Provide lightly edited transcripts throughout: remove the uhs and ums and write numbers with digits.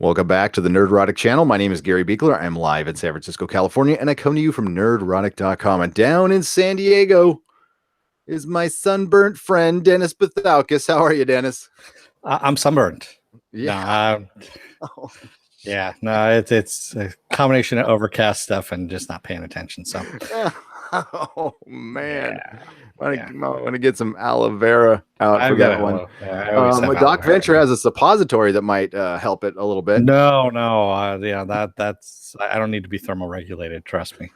Welcome back to the Nerdrotic channel. My name is Gary Beekler. I'm live in San Francisco, California, and I come to you from nerdrotic.com. And down in San Diego is my sunburnt friend, Dennis Bethalkis. How are you, Dennis? I'm sunburned. Yeah. It's a combination of overcast stuff and just not paying attention. So, oh man, I want to get some aloe vera out for that one. Doc Venture has a suppository that might help it a little bit. That's I don't need to be thermoregulated. Trust me.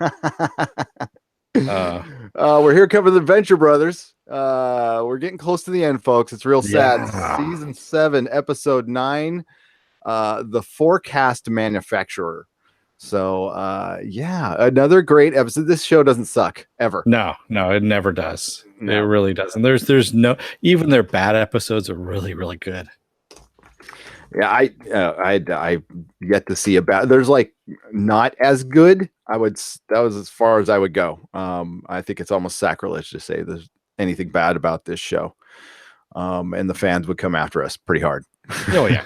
We're here covering the Venture Brothers. We're getting close to the end, folks. It's real sad. Season 7, episode 9. The Forecast Manufacturer. So another great episode. This show doesn't suck ever. No, it never does. No. It really doesn't. There's no, even their bad episodes are really, really good. Yeah, I yet to see a bad. There's like not as good. That was as far as I would go. I think it's almost sacrilege to say there's anything bad about this show. And the fans would come after us pretty hard. Oh yeah.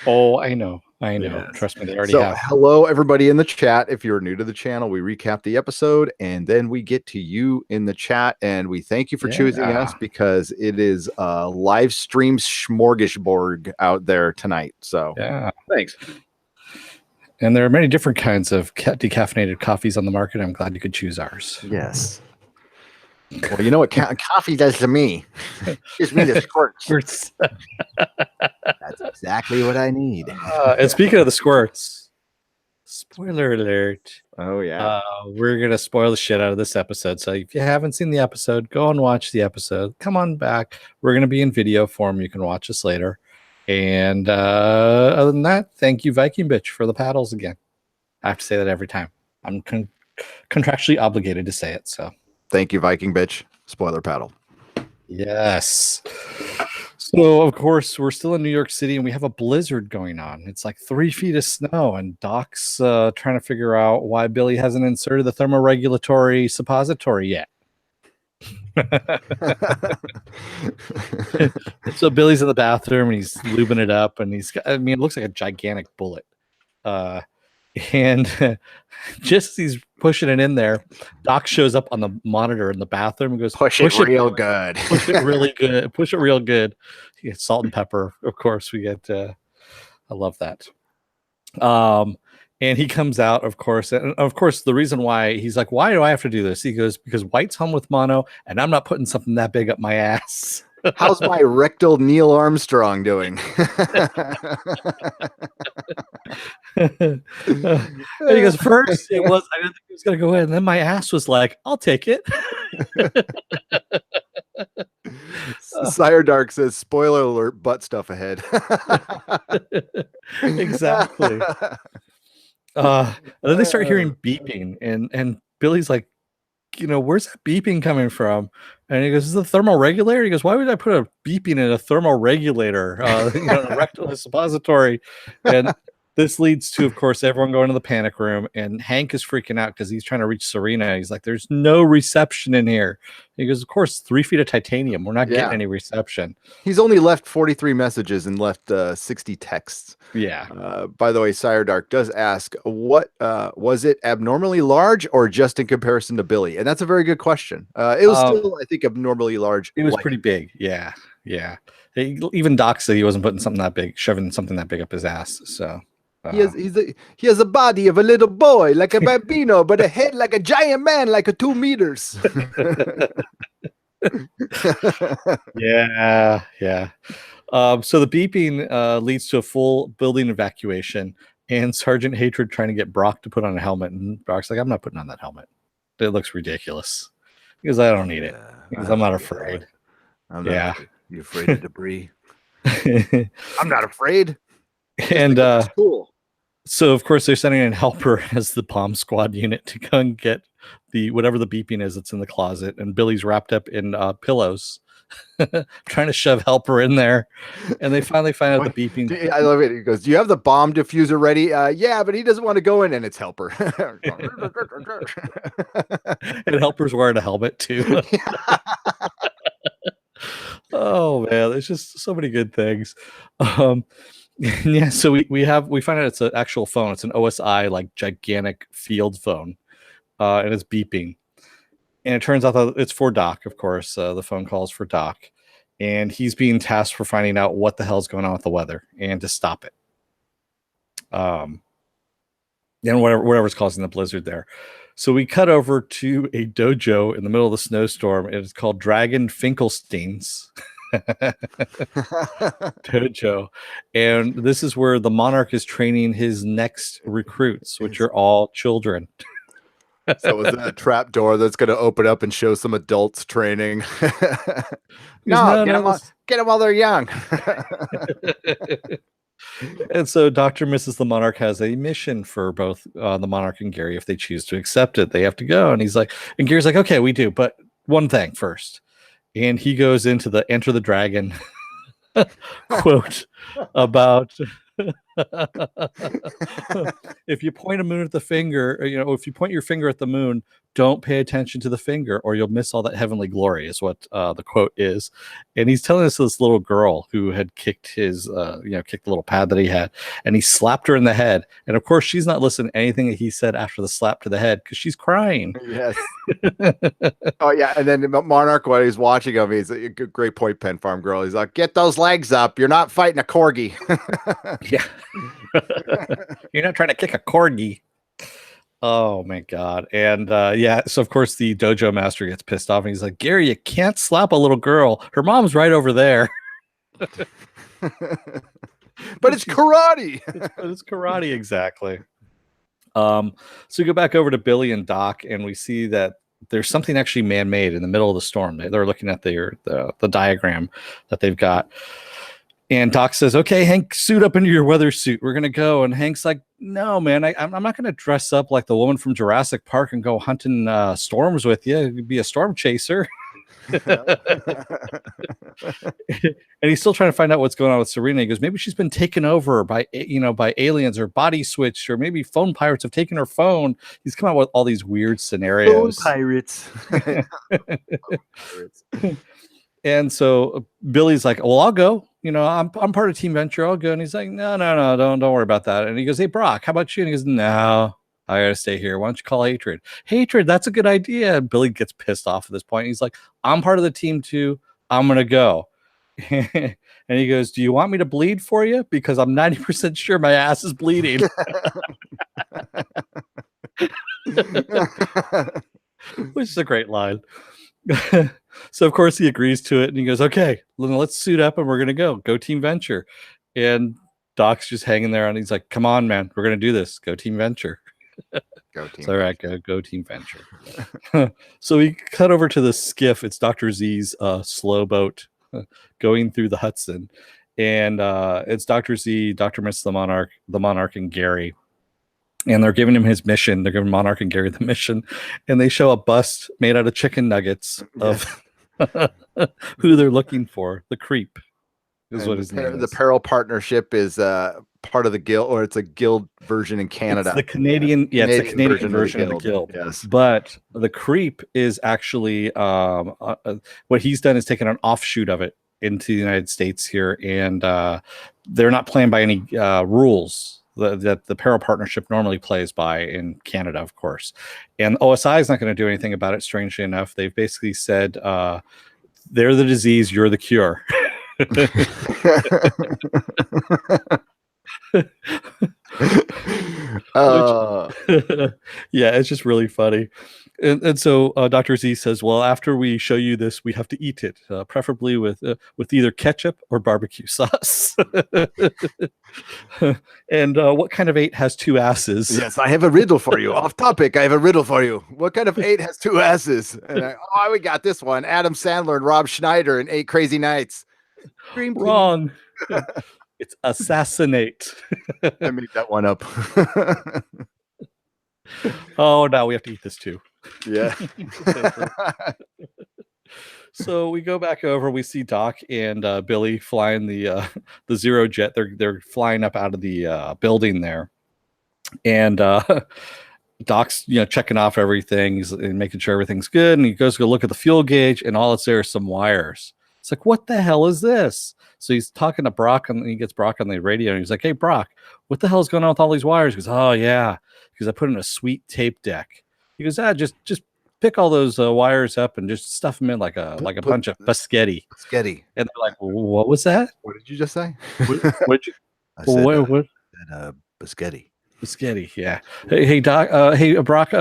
Oh, I know. Yes. Trust me, they already have. Hello, everybody in the chat. If you're new to the channel, we recap the episode and then we get to you in the chat. And we thank you for choosing us because it is a live stream smorgasbord out there tonight. So thanks. And there are many different kinds of decaffeinated coffees on the market. I'm glad you could choose ours. Yes. Well, you know what coffee does to me? Gives me the squirts. That's exactly what I need. And speaking of the squirts, spoiler alert. Oh, yeah. We're going to spoil the shit out of this episode. So if you haven't seen the episode, go and watch the episode. Come on back. We're going to be in video form. You can watch us later. And other than that, thank you, Viking Bitch, for the paddles again. I have to say that every time. I'm contractually obligated to say it. So. Thank you, Viking Bitch. Spoiler paddle. Yes. So, of course, we're still in New York City and we have a blizzard going on. It's like 3 feet of snow, and Doc's trying to figure out why Billy hasn't inserted the thermoregulatory suppository yet. So Billy's in the bathroom and he's lubing it up, and it looks like a gigantic bullet. And just as he's pushing it in there, Doc shows up on the monitor in the bathroom and goes, push it real good. Push it really good. Push it real good. You get salt and pepper. Of course, we get, I love that. And he comes out, of course. And of course, the reason why he's like, why do I have to do this? He goes, because White's home with mono and I'm not putting something that big up my ass. How's my rectal Neil Armstrong doing? And he goes, first I didn't think he was gonna go in, and then my ass was like, I'll take it. Sire Dark says, spoiler alert, butt stuff ahead. Exactly. And then they start hearing beeping, and Billy's like, where's that beeping coming from? And he goes, is this a thermoregulator? He goes, why would I put a beeping in a thermoregulator? A rectal suppository. And this leads to, of course, everyone going to the panic room, and Hank is freaking out because he's trying to reach Serena. He's like, there's no reception in here. He goes, of course, 3 feet of titanium. We're not getting any reception. He's only left 43 messages and left 60 texts. Yeah. By the way, Sire Dark does ask, what was it abnormally large or just in comparison to Billy? And that's a very good question. It was still, I think, abnormally large. It was pretty big. Yeah. Yeah. Even Doc said he wasn't putting something that big, shoving something that big up his ass. So. He has a body of a little boy, like a bambino, but a head like a giant man, like a 2 meters. Yeah. So the beeping leads to a full building evacuation, and Sergeant Hatred trying to get Brock to put on a helmet, and Brock's like, I'm not putting on that helmet. It looks ridiculous. Because I don't need it. Because I'm not afraid. You afraid of debris? I'm not afraid. And cool. So of course they're sending in Helper as the bomb squad unit to go and get whatever the beeping is that's in the closet, and Billy's wrapped up in pillows trying to shove Helper in there, and they finally find out the beeping. I love it. He goes, do you have the bomb diffuser ready? Yeah, but he doesn't want to go in, and it's Helper. And Helper's wearing a helmet too. Oh man, there's just so many good things. Yeah, so we find out it's an actual phone. It's an OSI like gigantic field phone, and it's beeping. And it turns out that it's for Doc, of course. The phone call is for Doc, and he's being tasked for finding out what the hell's going on with the weather and to stop it. And whatever's causing the blizzard there. So we cut over to a dojo in the middle of the snowstorm. It's called Dragon Finkelstein's dojo, and this is where the monarch is training his next recruits, which are all children. So is that a trap door that's going to open up and show some adults training? Goes, No, no, no, get them while they're young. And so Dr. Mrs. the Monarch has a mission for both the Monarch and Gary. If they choose to accept it, they have to go. And he's like, and Gary's like, okay, we do, but one thing first. And he goes into the Enter the Dragon quote about if you point a moon at the finger, or, if you point your finger at the moon, don't pay attention to the finger or you'll miss all that heavenly glory, is what the quote is. And he's telling us this little girl who had kicked his, kicked the little pad that he had, and he slapped her in the head. And of course, she's not listening to anything that he said after the slap to the head because she's crying. Yes. Oh, yeah. And then Monarch, while he's watching him, he's a great point, Pen Farm Girl. He's like, get those legs up. You're not fighting a corgi. Yeah. You're not trying to kick a corgi. Oh my god. And so of course the dojo master gets pissed off and he's like, Gary, you can't slap a little girl. Her mom's right over there. But it's karate. It's karate, exactly. So we go back over to Billy and Doc, and we see that there's something actually man-made in the middle of the storm. They're looking at the diagram that they've got. And Doc says, okay, Hank, suit up into your weather suit. We're going to go. And Hank's like, no, man, I'm not going to dress up like the woman from Jurassic Park and go hunting storms with you. You'd be a storm chaser. And he's still trying to find out what's going on with Serena. He goes, maybe she's been taken over by aliens or body switched, or maybe phone pirates have taken her phone. He's come out with all these weird scenarios. Phone pirates. And so Billy's like, well, I'll go. I'm part of Team Venture. I'll go. And he's like, no, don't worry about that. And he goes, hey, Brock, how about you? And he goes, no, I gotta stay here. Why don't you call Hatred? Hatred, that's a good idea. And Billy gets pissed off at this point. He's like, I'm part of the team too. I'm gonna go. And he goes, do you want me to bleed for you? Because I'm 90% sure my ass is bleeding. Which is a great line. So of course he agrees to it, and he goes, okay, let's suit up and we're gonna go Team Venture. And Doc's just hanging there, and he's like, come on, man, we're gonna do this. Go Team Venture. Go Team. All right, go Team Venture. So we cut over to the skiff. It's Dr. Z's slow boat going through the Hudson, and it's Dr. Z, Dr. Miss the Monarch, and Gary. And they're giving him his mission. They're giving Monarch and Gary the mission, and they show a bust made out of chicken nuggets of who they're looking for. The creep is and what his name is. The Peril Partnership is part of the guild, or it's a guild version in Canada. It's the Canadian, it's the Canadian version of the guild. Yes, but the creep is actually what he's done is taken an offshoot of it into the United States here, and they're not playing by any rules that the Peril Partnership normally plays by in Canada, of course. And OSI is not going to do anything about it, strangely enough. They've basically said, they're the disease, you're the cure. Yeah, it's just really funny. And so Dr. Z says, well, after we show you this, we have to eat it, preferably with either ketchup or barbecue sauce. And what kind of 8 has 2 asses? Yes, I have a riddle for you. Off topic, I have a riddle for you. What kind of 8 has 2 asses? And we got this one. Adam Sandler and Rob Schneider in 8 Crazy Nights. Wrong. It's assassinate. I made that one up. Oh, now we have to eat this too. Yeah. So we go back over. We see Doc and Billy flying the Zero Jet. They're flying up out of the building there, and Doc's checking off everything and making sure everything's good. And he goes to go look at the fuel gauge, and all it's there is some wires. It's like, what the hell is this? So he's talking to Brock, and he gets Brock on the radio, and he's like, hey, Brock, what the hell is going on with all these wires? He goes, oh, yeah, because I put in a sweet tape deck. He goes, just pick all those wires up and just stuff them in like a bunch of biscotti. Biscotti. And they're like, what was that? What did you just say? What'd you? I said, What? biscotti. Biscotti, yeah. Hey, Doc. Hey, Brock.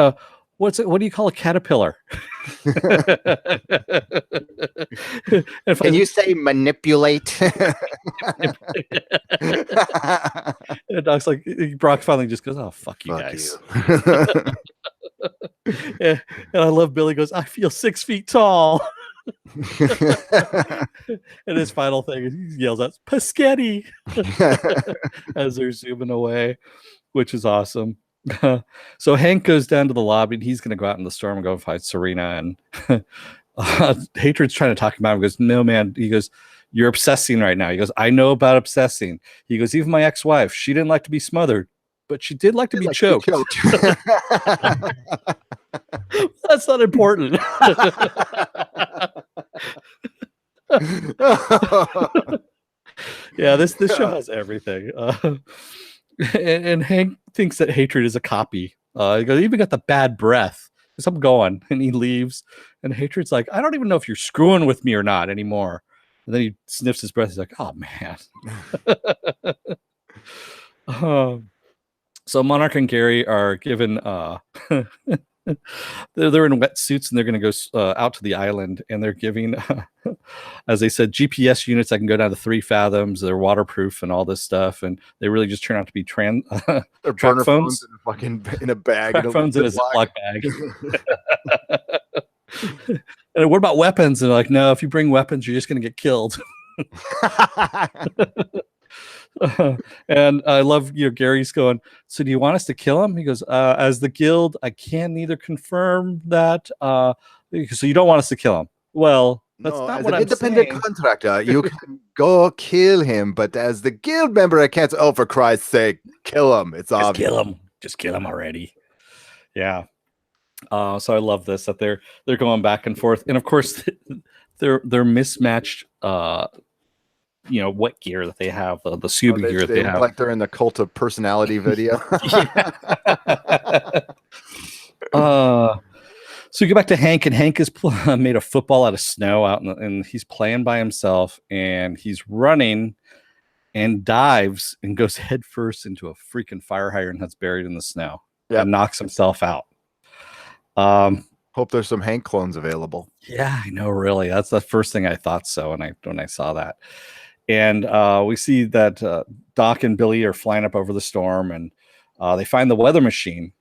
What do you call a caterpillar? Can you say manipulate? And Doc's like, Brock finally just goes, oh, fuck you guys. And I love Billy goes, I feel 6 feet tall. And his final thing, he yells out, Paschetti, as they're zooming away, which is awesome. So Hank goes down to the lobby, and he's going to go out in the storm and go fight Serena. And Hatred's trying to talk him out. He goes, no, man. He goes, you're obsessing right now. He goes, I know about obsessing. He goes, even my ex-wife, she didn't like to be smothered, but she did like to be choked. That's not important. Yeah, this show has everything. And Hank thinks that Hatred is a copy. He goes, even got the bad breath. So I'm going, and he leaves. And Hatred's like, I don't even know if you're screwing with me or not anymore. And then he sniffs his breath. He's like, oh man. So Monarch and Gary are given they're in wetsuits, and they're going to go out to the island, and they're giving as they said, GPS units that can go down to 3 fathoms. They're waterproof and all this stuff, and they really just turn out to be they're track phones in a bag, track phones in a Ziploc bag. And what about weapons? And they're like, no, if you bring weapons, you're just going to get killed. And I love, Gary's going, so do you want us to kill him? He goes, as the guild, I can neither confirm that, so you don't want us to kill him. Well, that's not what I'm independent saying. contractor, you can go kill him, but as the guild member, I can't. Oh, for Christ's sake, kill him! It's obvious. Just kill him already. Yeah. So I love this, that they're going back and forth, and of course they're mismatched. What gear that they have, the scuba gear that they have, like they're in the Cult of Personality video. So we go back to Hank, and Hank has made a football out of snow out and he's playing by himself, and he's running and dives and goes headfirst into a freaking fire hydrant that's buried in the snow and knocks himself out. Hope there's some Hank clones available. Yeah, I know, really. That's the first thing I thought so when I saw that. And we see that Doc and Billy are flying up over the storm, and they find the weather machine,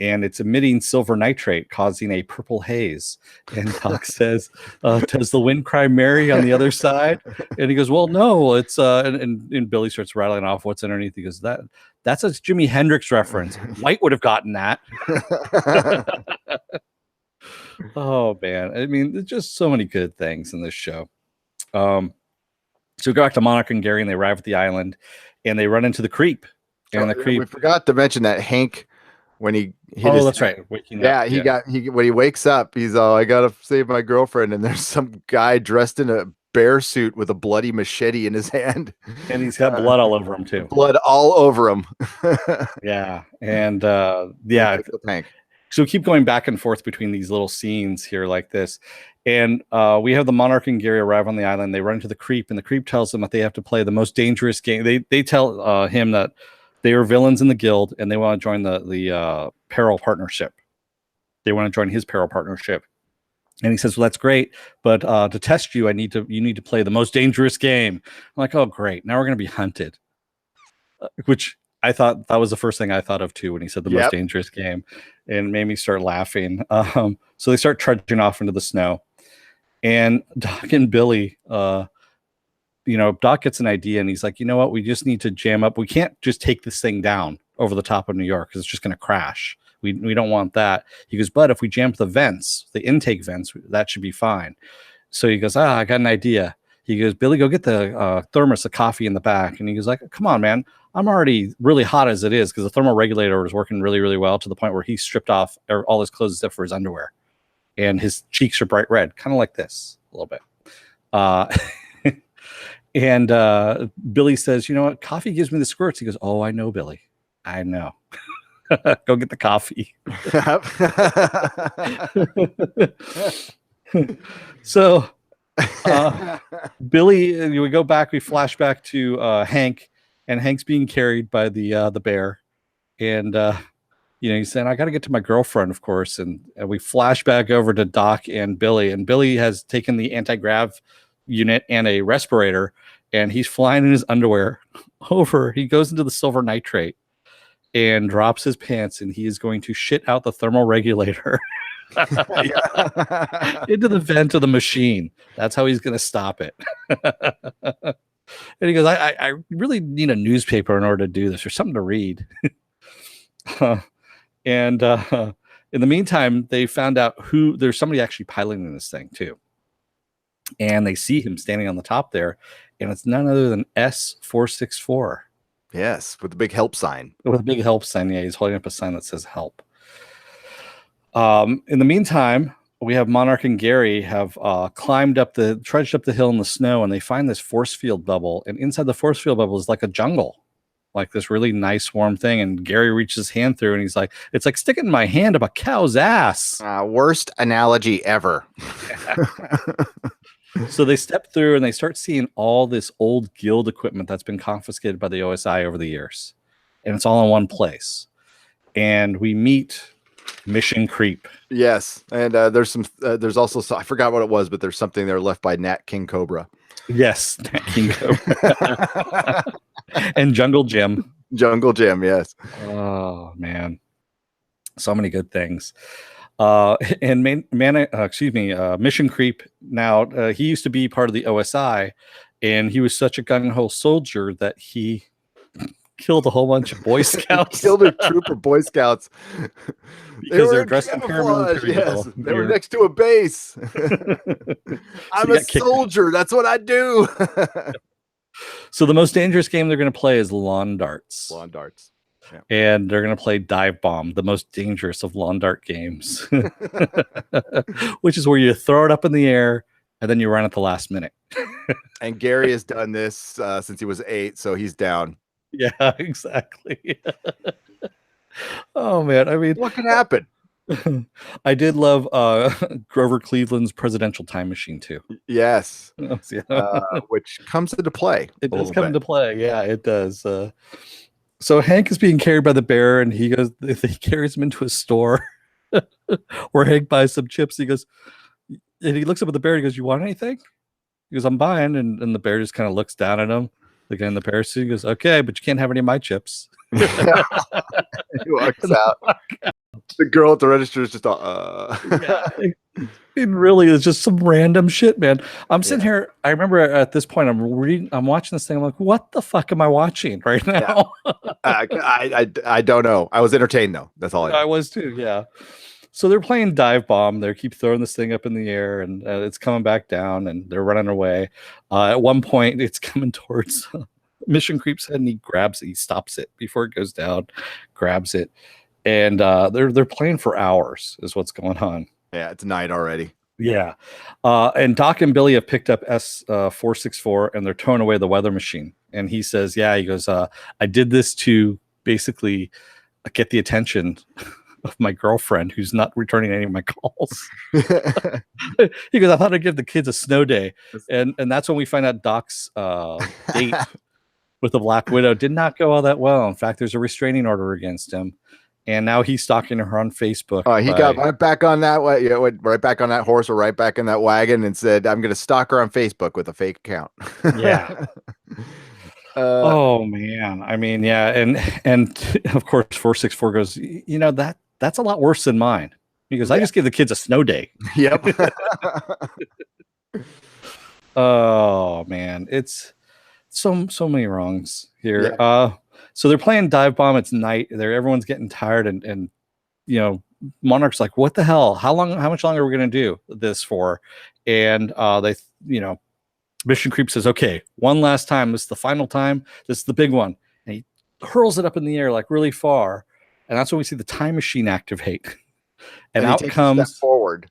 and it's emitting silver nitrate, causing a purple haze. And Doc says, does the wind cry Mary on the other side? And he goes, well, no, it's and Billy starts rattling off what's underneath. He goes, that's a Jimi Hendrix reference. White would have gotten that. Oh man, I mean, there's just so many good things in this show. So we go back to Monarch and Gary, and they arrive at the island, and they run into the creep. And the creep. We forgot to mention that Hank, when he hit that's right. Waking up. When he wakes up, he's all, I gotta save my girlfriend, and there's some guy dressed in a bear suit with a bloody machete in his hand, and he's got blood all over him too. Blood all over him. Yeah, and Hank. So we keep going back and forth between these little scenes here like this. And we have the Monarch and Gary arrive on the island. They run into the creep, and the creep tells them that they have to play the most dangerous game. They tell him that they are villains in the guild, and they want to join the peril partnership. They want to join his peril partnership. And he says, well, that's great, but to test you, you need to play the most dangerous game. I'm like, oh, great. Now we're going to be hunted. Which I thought that was the first thing I thought of too when he said the most dangerous game, and it made me start laughing. So they start trudging off into the snow, and Doc and Billy, Doc gets an idea, and he's like, you know what? We just need to jam up. We can't just take this thing down over the top of New York because it's just going to crash. We don't want that. He goes, but if we jam the vents, the intake vents, that should be fine. So he goes, I got an idea. He goes, Billy, go get the thermos of coffee in the back. And he goes like, come on, man. I'm already really hot as it is, because the thermal regulator was working really, really well, to the point where he stripped off all his clothes except for his underwear. And his cheeks are bright red, kind of like this a little bit. Uh, and Billy says, "You know what? Coffee gives me the squirts." He goes, "Oh, I know, Billy. I know. Go get the coffee." So Billy, we go back, we flash back to Hank, and Hank's being carried by the bear, and he's saying, "I got to get to my girlfriend, of course." And we flash back over to Doc and Billy has taken the anti-grav unit and a respirator, and he's flying in his underwear over. He goes into the silver nitrate and drops his pants, and he is going to shit out the thermal regulator into the vent of the machine. That's how he's going to stop it. And he goes, I really need a newspaper in order to do this, or something to read. And in the meantime, they found out there's somebody actually piloting this thing too. And they see him standing on the top there, and it's none other than S464. Yes, with the big help sign. With a big help sign. Yeah, he's holding up a sign that says help. In the meantime, we have Monarch and Gary have trudged up the hill in the snow, and they find this force field bubble. And inside the force field bubble is like a jungle, like this really nice warm thing. And Gary reaches his hand through, and he's like, "It's like sticking my hand up a cow's ass." Worst analogy ever. So they step through, and they start seeing all this old guild equipment that's been confiscated by the OSI over the years, and it's all in one place. And we meet Mission Creep. Yes, and there's also I forgot what it was, but there's something there left by Nat King Cobra. Yes, Nat King Cobra. And Jungle Jim. Jungle Jim, yes. Oh man, so many good things. And Mission Creep. Now he used to be part of the OSI, and he was such a gung-ho soldier that he killed a whole bunch of Boy Scouts. Killed a troop of Boy Scouts because they're dressed in paramilitary. Yes, they were next to a base. I'm a soldier. That's what I do. So the most dangerous game they're going to play is lawn darts. Lawn darts. Yeah. And they're going to play dive bomb, the most dangerous of lawn dart games, which is where you throw it up in the air and then you run at the last minute. And Gary has done this since he was 8, so he's down. Yeah, exactly. Oh man, I mean, what could happen? I did love Grover Cleveland's presidential time machine too. Yes. Yeah. Which comes into play. It does come into play. Yeah, it does. So Hank is being carried by the bear, and he carries him into a store where Hank buys some chips. He goes, and he looks up at the bear. He goes, "You want anything?" He goes, "I'm buying." And the bear just kind of looks down at him. The guy in the parachute goes, "Okay, but you can't have any of my chips." He walks out. The girl at the register is just Yeah. It really is just some random shit, man. I'm sitting here. I remember at this point, I'm watching this thing. I'm like, what the fuck am I watching right now? Yeah. I don't know. I was entertained though. That's all I was too. Yeah. So they're playing dive bomb. They keep throwing this thing up in the air, and it's coming back down, and they're running away. At one point, it's coming towards Mission Creep's head, and he grabs it. He stops it before it goes down, grabs it, and they're playing for hours. Is what's going on. Yeah, it's night already. Yeah. And Doc and Billy have picked up S464, and they're towing away the weather machine. And he says, yeah, he goes, I did this to basically get the attention of my girlfriend who's not returning any of my calls. He goes, I thought I'd give the kids a snow day. And that's when we find out Doc's date with the Black Widow did not go all that well. In fact, there's a restraining order against him. And now he's stalking her on Facebook. He got right back on that way. Yeah, went right back on that horse, or right back in that wagon, and said, "I'm going to stalk her on Facebook with a fake account." Yeah. Oh man, I mean, yeah, and of course, 464 goes, that's a lot worse than mine. He goes, I just give the kids a snow day. Yep. Oh man, it's so many wrongs here. Yeah. So they're playing dive bomb. It's night. Everyone's getting tired, and Monarch's like, "What the hell? How much longer are we going to do this for?" And Mission Creep says, "Okay, one last time. This is the final time. This is the big one." And he hurls it up in the air like really far, and that's when we see the time machine activate. And out he takes comes a step forward.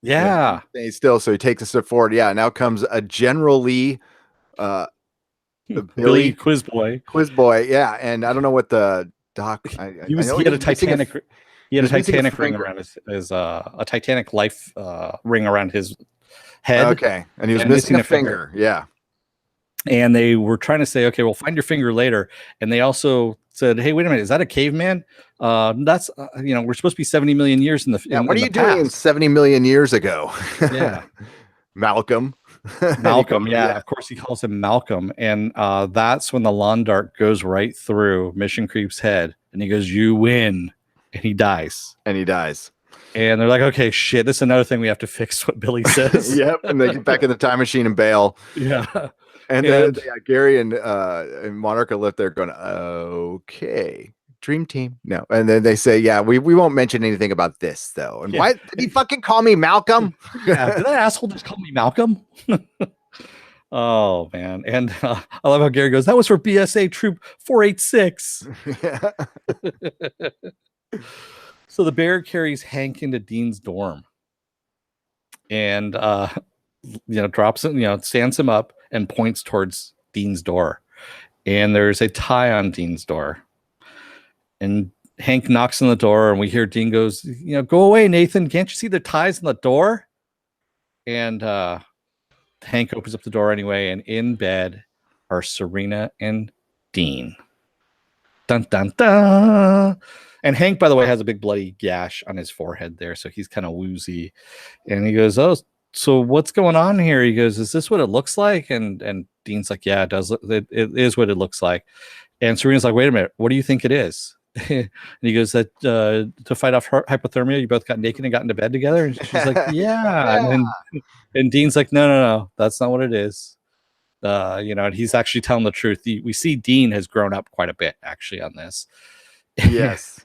Yeah. Stay still. So he takes a step forward. Yeah. Now comes a General Lee, uh, Billy Billy Quiz Boy. Quiz Boy. Yeah. And I don't know what the doc, I know He he had was a missing Titanic he he had a was missing a Titanic ring finger. around his a Titanic life ring around his head Okay. And he was and missing missing a a finger. finger. Yeah. And they were trying to say, okay, we'll find your finger later. And they also said, hey, wait a minute, is that a caveman? That's we're supposed to be 70 million years in the Yeah. What in are the you doing in past. 70 million years ago? Yeah. Malcolm. And he Malcolm, calls, yeah, of course he calls him Malcolm, and that's when the lawn dart goes right through Mission Creep's head, and he goes, "You win," and he dies. and he dies. And they're like, "Okay, shit, this is another thing we have to fix." What Billy says. Yep. And they get back in the time machine and bail. Yeah, And then and yeah, Gary and Monarch are left there going, okay, dream team. No. And then they say, yeah, we won't mention anything about this though. And yeah, why did he fucking call me Malcolm? yeah. Did that asshole just call me Malcolm? Oh man, and I love how Gary goes, "That was for BSA Troop 486." So the bear carries Hank into Dean's dorm, and drops him, stands him up and points towards Dean's door. And there's a tie on Dean's door. And Hank knocks on the door, and we hear Dean goes, "Go away, Nathan. Can't you see the ties on the door?" And Hank opens up the door anyway, and in bed are Serena and Dean. Dun dun dun. And Hank, by the way, has a big bloody gash on his forehead there, so he's kind of woozy. And he goes, "Oh, so what's going on here?" He goes, "Is this what it looks like?" And Dean's like, "Yeah, it does. It is what it looks like." And Serena's like, "Wait a minute, what do you think it is?" And he goes, "That to fight off hypothermia, you both got naked and got into bed together." And she's like, "Yeah." And Dean's like, "No, that's not what it is." And he's actually telling the truth. We see Dean has grown up quite a bit actually on this. Yes.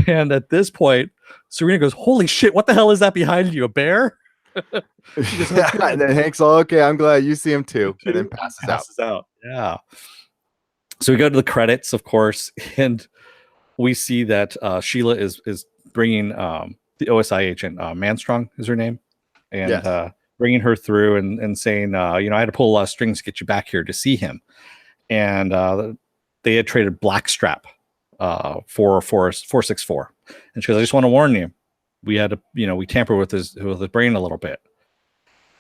And at this point, Serena goes, "Holy shit, what the hell is that behind you? A bear?" Yeah, and then Hank's all, okay, I'm glad you see him too. And then passes out. Yeah. So we go to the credits, of course, and we see that Sheila is bringing the OSI agent, Manstrong is her name, and Yes. bringing her through and saying, I had to pull a lot of strings to get you back here to see him. And they had traded Blackstrap for 464. And she goes, "I just want to warn you, we had to, we tampered with his brain a little bit."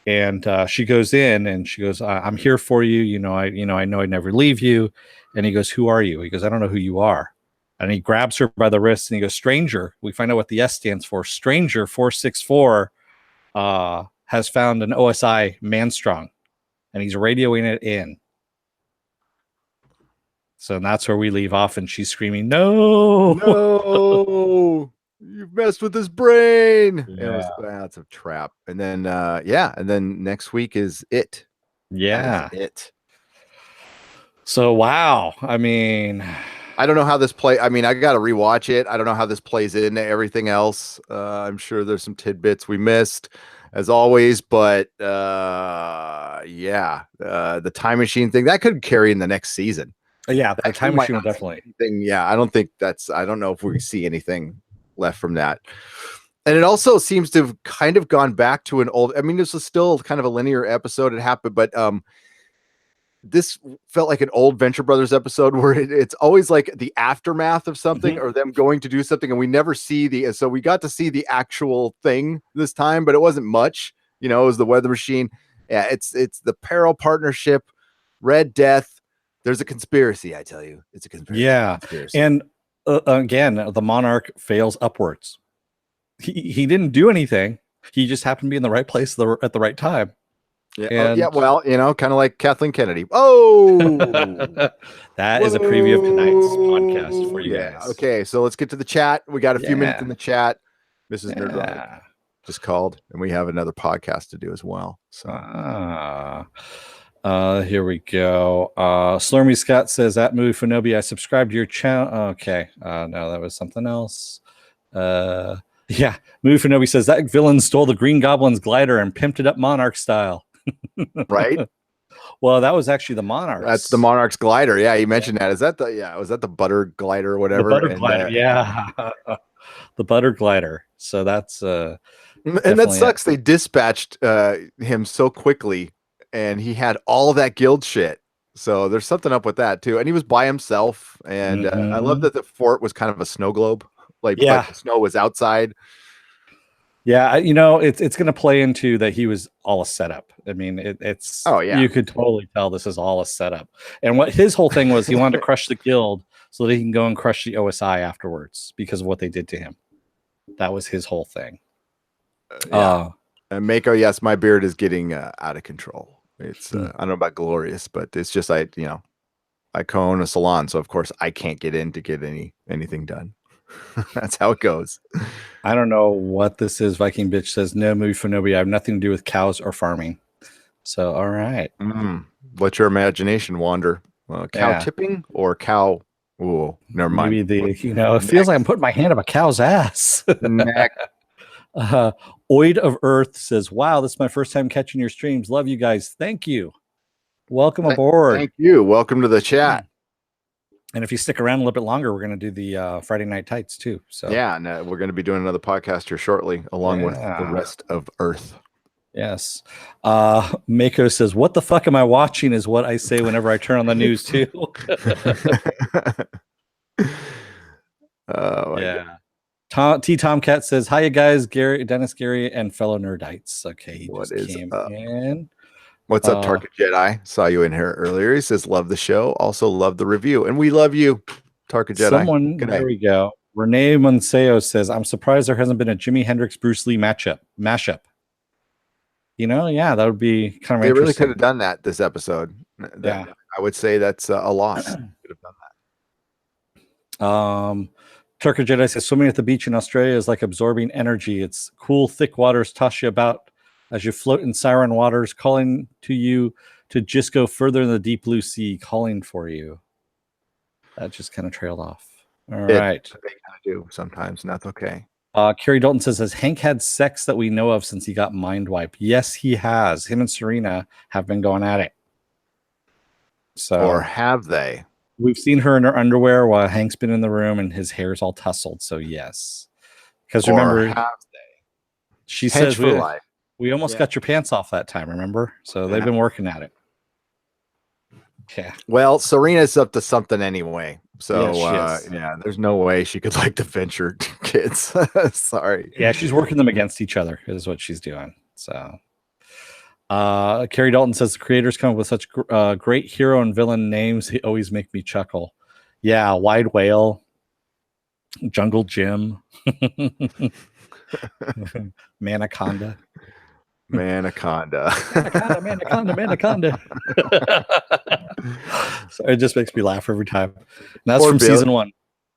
And she goes in and she goes, "I'm here for you. I know I'd never leave you." And he goes, "Who are you?" He goes, "I don't know who you are." And he grabs her by the wrist and he goes, "Stranger." We find out what the S stands for. Stranger 464 has found an OSI Manstrong, and he's radioing it in. So that's where we leave off, and she's screaming, No, you've messed with his brain. Yeah. It was, that's a trap. And then and then next week is it. Yeah. It. So wow. I mean, I don't know how this play. I mean, I got to rewatch it. I don't know how this plays into everything else. I'm sure there's some tidbits we missed, as always. But the time machine thing that could carry in the next season. yeah, the time machine will definitely. Yeah, I don't think that's. I don't know if we see anything left from that. And it also seems to have kind of gone back to an old. I mean, this was still kind of a linear episode. It happened, but this felt like an old Venture Brothers episode where it's always like the aftermath of something or them going to do something, and we never see so we got to see the actual thing this time, but it wasn't much. It was the weather machine. Yeah, it's the Peril Partnership, Red Death. There's a conspiracy, I tell you. It's a conspiracy. Yeah. And again, the Monarch fails upwards. He didn't do anything. He just happened to be in the right place at the right time. Yeah. And, well, kind of like Kathleen Kennedy. Oh, that is a preview of tonight's podcast for you guys. Okay, so let's get to the chat. We got a few minutes in the chat. Mrs. Nerdrock just called, and we have another podcast to do as well. So here we go. Slurmy Scott says, "At Movie Fanobi, I subscribed to your channel." Okay. No, that was something else. Yeah, Movie Fanobi says that villain stole the Green Goblin's glider and pimped it up Monarch style. Right. Well, that was actually the Monarch. That's the Monarch's glider. Yeah, you mentioned that. Is that was that the butter glider or whatever? The butter glider, yeah. The butter glider. So that's And that sucks. They dispatched him so quickly, and he had all that guild shit. So there's something up with that too. And he was by himself. And I love that the fort was kind of a snow globe, but the snow was outside. Yeah, it's going to play into that he was all a setup. I mean, it's you could totally tell this is all a setup. And what his whole thing was, he wanted to crush the guild so that he can go and crush the OSI afterwards because of what they did to him. That was his whole thing. And Mako, yes, my beard is getting out of control. It's I don't know about glorious, but it's just I co-own a salon, so of course I can't get in to get anything done. That's how it goes. I don't know what this is. Viking Bitch says, no movie for nobody. I have nothing to do with cows or farming. So, all right. Let your imagination wander. Cow tipping or cow? Oh, never mind. Maybe it feels like I'm putting my hand up a cow's ass. Oid of Earth says, wow, this is my first time catching your streams. Love you guys. Thank you. Welcome aboard. Thank you. Welcome to the chat. And if you stick around a little bit longer, we're going to do the Friday Night Tights too. So we're going to be doing another podcast here shortly, along with the rest of Earth. Yes. Mako says, what the fuck am I watching is what I say whenever I turn on the news too. Tomcat says, hi, you guys, Dennis, Gary, and fellow nerdites. Okay, he just came in. What's up, Target Jedi? Saw you in here earlier. He says, love the show. Also love the review. And we love you, Target Jedi. There we go. Renee Monseo says, I'm surprised there hasn't been a Jimi Hendrix Bruce Lee mashup. That would be kind of They interesting. really could have done that this episode. I would say that's a loss. Could have done that. Turker Jedi says, swimming at the beach in Australia is like absorbing energy. It's cool, thick waters toss you about as you float in siren waters, calling to you to just go further in the deep blue sea, calling for you. That just kind of trailed off. All right. They kind of do sometimes, and that's okay. Kerry Dalton says, has Hank had sex that we know of since he got mind wiped? Yes, he has. Him and Serena have been going at it. Or have they? We've seen her in her underwear while Hank's been in the room and his hair's all tousled. So yes. Because remember, have they? She says we almost got your pants off that time, remember? So they've been working at it. Yeah. Well, Serena's up to something anyway. So there's no way she could like the Venture kids. Sorry. Yeah, she's working them against each other is what she's doing. So Kerry Dalton says the creators come up with such great hero and villain names. They always make me chuckle. Yeah, Wide Whale, Jungle Jim, Manaconda. Manaconda. So it just makes me laugh every time. And that's from season 1.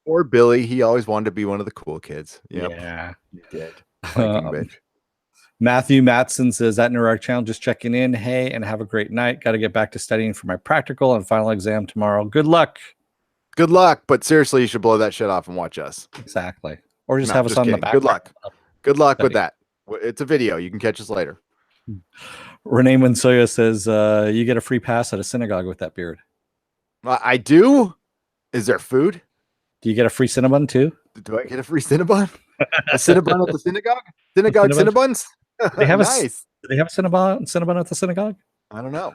Or Billy. He always wanted to be one of the cool kids. Yep. Yeah. He did. Bitch. Matthew Matson says, at Newark Channel, just checking in. Hey, and have a great night. Got to get back to studying for my practical and final exam tomorrow. Good luck. Good luck. But seriously, you should blow that shit off and watch us. Exactly. Or just have us on the back. Good luck. Good luck with that. It's a video. You can catch us later. Renee Monsoya says, you get a free pass at a synagogue with that beard. I do? Is there food? Do you get a free Cinnabon too? Do I get a free Cinnabon? A Cinnabon at the synagogue? Synagogue Cinnabuns? They have nice. Do they have a Cinnabon at the synagogue? I don't know.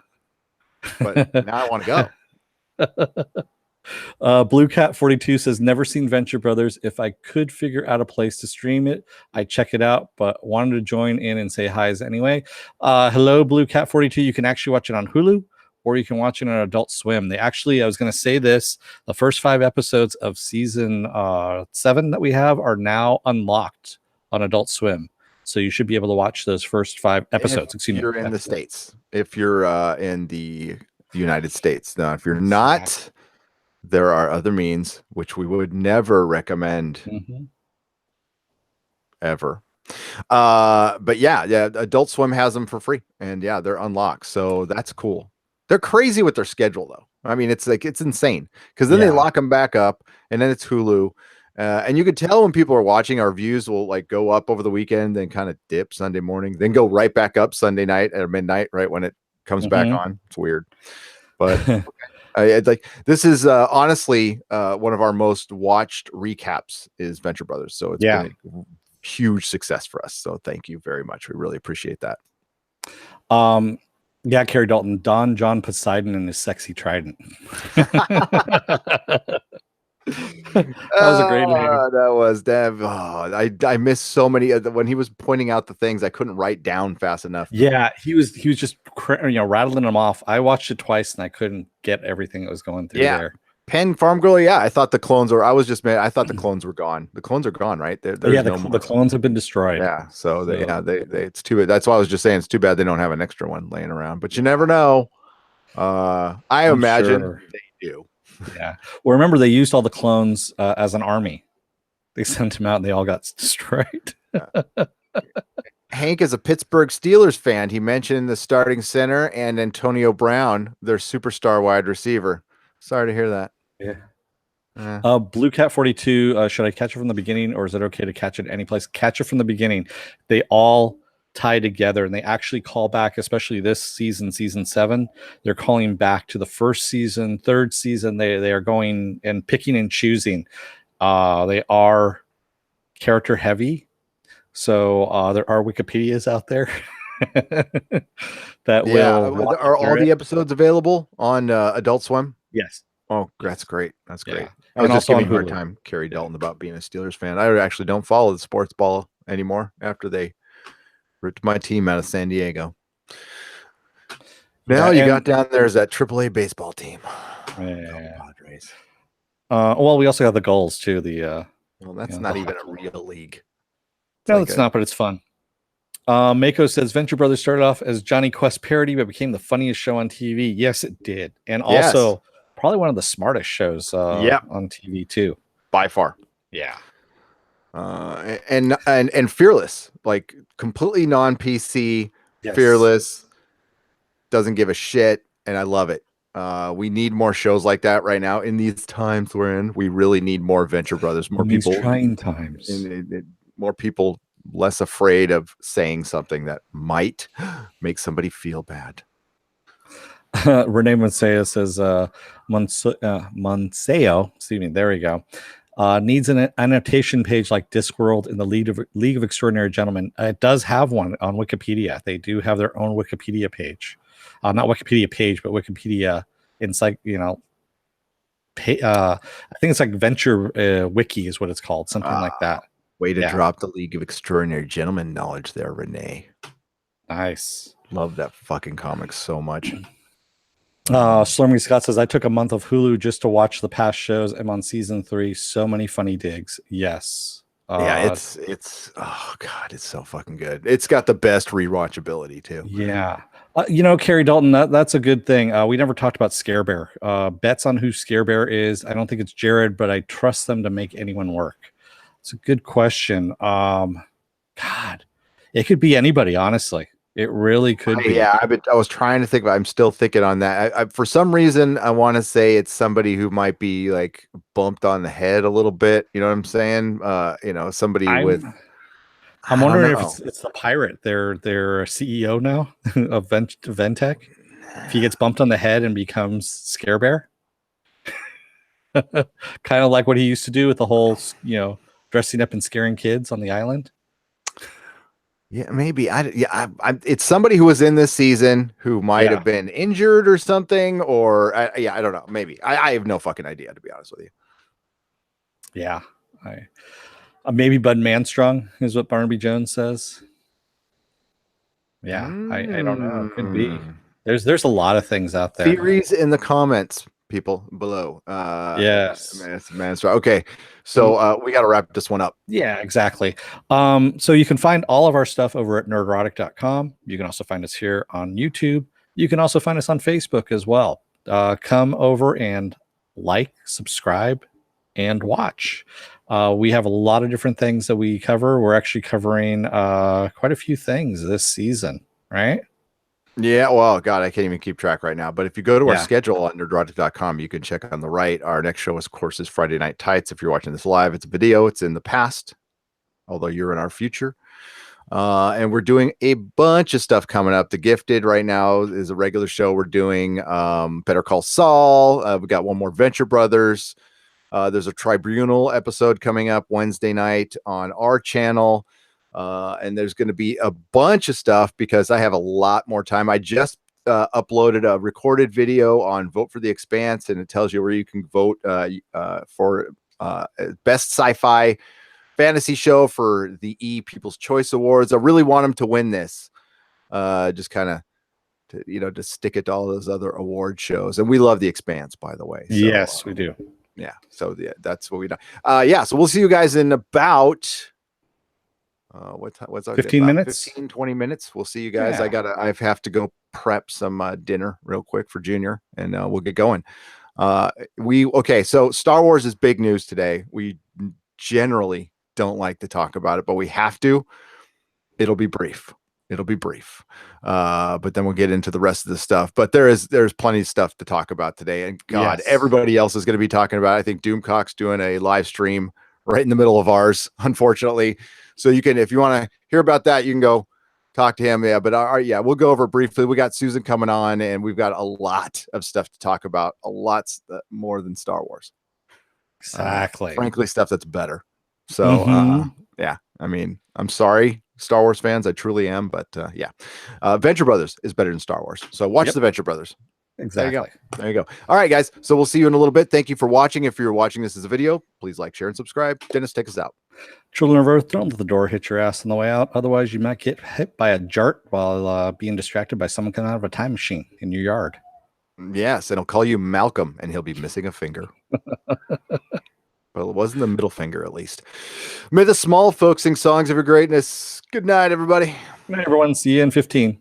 But now I want to go. Blue Cat 42 says, never seen Venture Brothers. If I could figure out a place to stream it, I'd check it out, but wanted to join in and say hi's anyway. Hello, Blue Cat 42. You can actually watch it on Hulu, or you can watch it on Adult Swim. I was going to say this, the first 5 episodes of season 7 that we have are now unlocked on Adult Swim. So you should be able to watch those first 5 episodes. If you're in the States, if you're in the United States. Now, if you're not, there are other means, which we would never recommend ever. But yeah, Adult Swim has them for free, and they're unlocked. So that's cool. They're crazy with their schedule, though. I mean, it's insane because then they lock them back up, and then it's Hulu. And you could tell when people are watching, our views will like go up over the weekend, then kind of dip Sunday morning, then go right back up Sunday night at midnight, right when it comes back on. It's weird, but this is honestly one of our most watched recaps is Venture Brothers. So it's been huge success for us. So thank you very much. We really appreciate that. Yeah, Carrie Dalton, Don John Poseidon and his sexy trident. That was a great name. That was Dev. I missed so many when he was pointing out the things I couldn't write down fast enough. Yeah, he was just rattling them off. I watched it twice and I couldn't get everything that was going through there. Penn Farm Girl. Yeah, I thought the clones were. I thought the clones were gone. The clones are gone, right? The clones have been destroyed. Yeah, so they it's too bad. That's why I was just saying it's too bad they don't have an extra one laying around. But you never know. I imagine they do. Yeah. Well, remember they used all the clones as an army. They sent them out and they all got destroyed. Hank is a Pittsburgh Steelers fan. He mentioned the starting center and Antonio Brown, their superstar wide receiver. Sorry to hear that. Yeah. Blue Cat 42. Should I catch it from the beginning, or is it okay to catch it any place? Catch it from the beginning. They all tie together, and they actually call back, especially this season, season 7. They're calling back to the first season, third season. They are going and picking and choosing. They are character heavy, so there are Wikipedias out there. Are all the episodes available on Adult Swim? Yes. Oh, that's great. That's great. Yeah. I was just giving a hard time, Carrie Dalton, about being a Steelers fan. I actually don't follow the sports ball anymore after they ripped my team out of San Diego. Now you got down there is that AAA baseball team. Yeah. Padres. Well, we also got the Gulls too. Well, that's not even a real league. No, it's not, but it's fun. Mako says Venture Brothers started off as Johnny Quest parody, but became the funniest show on TV. Yes, it did, and also probably one of the smartest shows on TV too, by far. Yeah. And fearless, like completely non-PC, fearless, doesn't give a shit, and I love it. We need more shows like that right now in these times we're in. We really need more Venture Brothers, more people. These trying times. More people less afraid of saying something that might make somebody feel bad. Renee Monseo says Monseo, excuse me, there we go. Needs an annotation page like Discworld in the League of Extraordinary Gentlemen. It does have one on Wikipedia. They do have their own Wikipedia page. Not Wikipedia page, but Wikipedia Insight, I think it's like Venture Wiki is what it's called, something like that. Way to drop the League of Extraordinary Gentlemen knowledge there, Renee. Nice. Love that fucking comic so much. Slurmy Scott says, I took a month of Hulu just to watch the past shows. I'm on season 3. So many funny digs. Yes. It's oh god, it's so fucking good. It's got the best rewatchability too. Yeah. Carrie Dalton, that's a good thing. We never talked about Scare Bear. Bets on who Scare Bear is. I don't think it's Jared, but I trust them to make anyone work. It's a good question. God, it could be anybody, honestly. It really could be. Yeah, I was trying to think, but I'm still thinking on that. I for some reason, I want to say it's somebody who might be like bumped on the head a little bit. You know what I'm saying? Somebody I'm wondering if it's the pirate. They're CEO now of Ventec. If he gets bumped on the head and becomes Scare Bear, kind of like what he used to do with the whole, dressing up and scaring kids on the island. Yeah, maybe. It's somebody who was in this season who might have been injured or something, or I don't know. Maybe I have no fucking idea, to be honest with you. Yeah, maybe Bud Manstrong is what Barnaby Jones says. Yeah, I don't know. It could be. There's a lot of things out there. Theories in the comments, people below. Yes. Okay. So we got to wrap this one up. Yeah, exactly. So you can find all of our stuff over at nerdrotic.com. You can also find us here on YouTube. You can also find us on Facebook as well. Come over and like, subscribe, and watch. We have a lot of different things that we cover. We're actually covering quite a few things this season, right? Yeah, well, God, I can't even keep track right now. But if you go to our schedule on nerdrotic.com, you can check on the right. Our next show, of course, is Friday Night Tights. If you're watching this live, it's a video. It's in the past, although you're in our future. And we're doing a bunch of stuff coming up. The Gifted right now is a regular show. We're doing Better Call Saul. We got one more Venture Brothers. There's a Tribunal episode coming up Wednesday night on our channel. And there's going to be a bunch of stuff because I have a lot more time. I just uploaded a recorded video on Vote for the Expanse, and it tells you where you can vote for best sci-fi fantasy show for the People's Choice Awards. I really want them to win this. Just kind of to stick it to all those other award shows. And we love the Expanse, by the way. So, yes, we do. Yeah. So that's what we do. Yeah. So we'll see you guys in about what's our 15 minutes, 15, 20 minutes. We'll see you guys. Yeah. I have to go prep some dinner real quick for Junior, and we'll get going. So Star Wars is big news today. We generally don't like to talk about it, but we have to. It'll be brief. But then we'll get into the rest of the stuff. But there's plenty of stuff to talk about today. And God, everybody else is going to be talking about it. I think Doomcock's doing a live stream right in the middle of ours, unfortunately. So you can, if you want to hear about that, you can go talk to him. Yeah, but we'll go over briefly. We got Susan coming on, and we've got a lot of stuff to talk about. A lot more than Star Wars. Exactly. Frankly, stuff that's better. So yeah, I mean, I'm sorry, Star Wars fans. I truly am, but Venture Brothers is better than Star Wars. So watch the Venture Brothers. Exactly. There you go. All right, guys. So we'll see you in a little bit. Thank you for watching. If you're watching this as a video, please like, share, and subscribe. Dennis, take us out. Children of Earth, don't let the door hit your ass on the way out. Otherwise, you might get hit by a jart while being distracted by someone coming out of a time machine in your yard. Yes, and he'll call you Malcolm, and he'll be missing a finger. Well, it wasn't the middle finger, at least. May the small folks sing songs of your greatness. Good night, everybody. Good night, everyone. See you in 15.